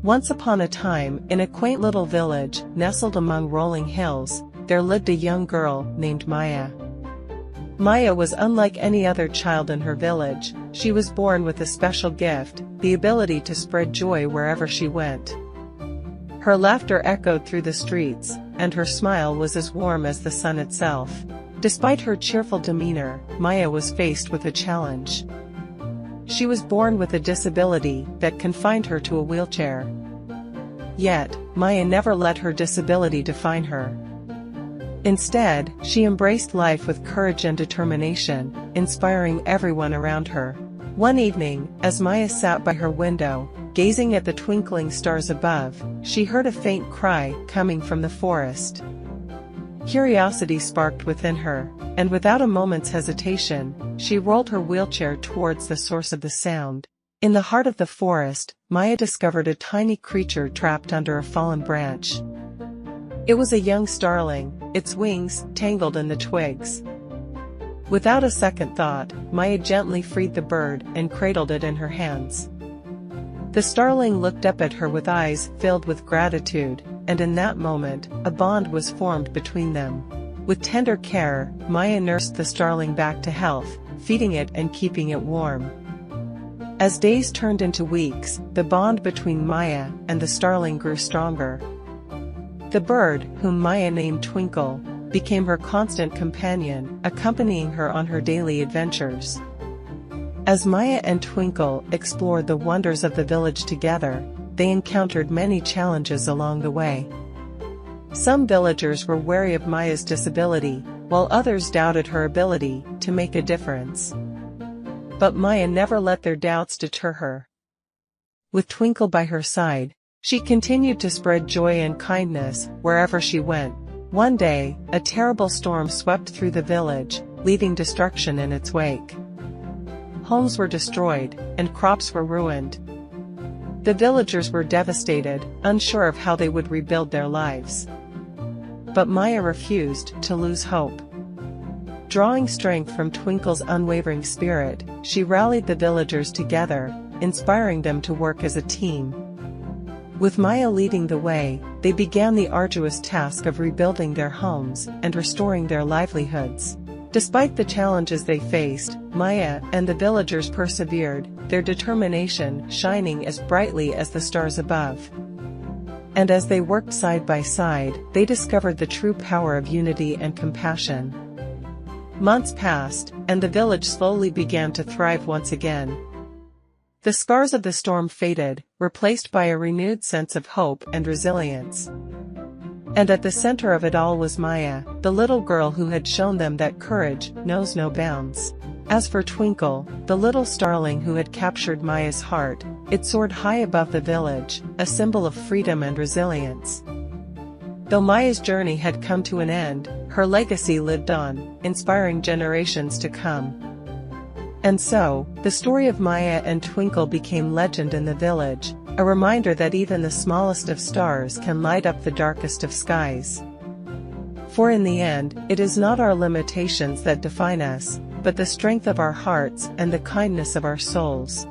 Once upon a time, in a quaint little village, nestled among rolling hills, there lived a young girl named Maya. Maya was unlike any other child in her village. She was born with a special gift, the ability to spread joy wherever she went. Her laughter echoed through the streets, and her smile was as warm as the sun itself. Despite her cheerful demeanor, Maya was faced with a challenge. She was born with a disability that confined her to a wheelchair. Yet, Maya never let her disability define her. Instead, she embraced life with courage and determination, inspiring everyone around her. One evening, as Maya sat by her window, gazing at the twinkling stars above, she heard a faint cry coming from the forest. Curiosity sparked within her, and without a moment's hesitation, she rolled her wheelchair towards the source of the sound. In the heart of the forest, Maya discovered a tiny creature trapped under a fallen branch. It was a young starling, its wings tangled in the twigs. Without a second thought, Maya gently freed the bird and cradled it in her hands. The starling looked up at her with eyes filled with gratitude, and in that moment, a bond was formed between them. With tender care, Maya nursed the starling back to health, feeding it and keeping it warm. As days turned into weeks, the bond between Maya and the starling grew stronger. The bird, whom Maya named Twinkle, became her constant companion, accompanying her on her daily adventures. As Maya and Twinkle explored the wonders of the village together, they encountered many challenges along the way. Some villagers were wary of Maya's disability, while others doubted her ability to make a difference. But Maya never let their doubts deter her. With Twinkle by her side, she continued to spread joy and kindness wherever she went. One day, a terrible storm swept through the village, leaving destruction in its wake. Homes were destroyed, and crops were ruined. The villagers were devastated, unsure of how they would rebuild their lives. But Maya refused to lose hope. Drawing strength from Twinkle's unwavering spirit, she rallied the villagers together, inspiring them to work as a team. With Maya leading the way, they began the arduous task of rebuilding their homes and restoring their livelihoods. Despite the challenges they faced, Maya and the villagers persevered, their determination shining as brightly as the stars above. And as they worked side by side, they discovered the true power of unity and compassion. Months passed, and the village slowly began to thrive once again. The scars of the storm faded, replaced by a renewed sense of hope and resilience. And at the center of it all was Maya, the little girl who had shown them that courage knows no bounds. As for Twinkle, the little starling who had captured Maya's heart, it soared high above the village, a symbol of freedom and resilience. Though Maya's journey had come to an end, her legacy lived on, inspiring generations to come. And so, the story of Maya and Twinkle became legend in the village, a reminder that even the smallest of stars can light up the darkest of skies. For in the end, it is not our limitations that define us, but the strength of our hearts and the kindness of our souls.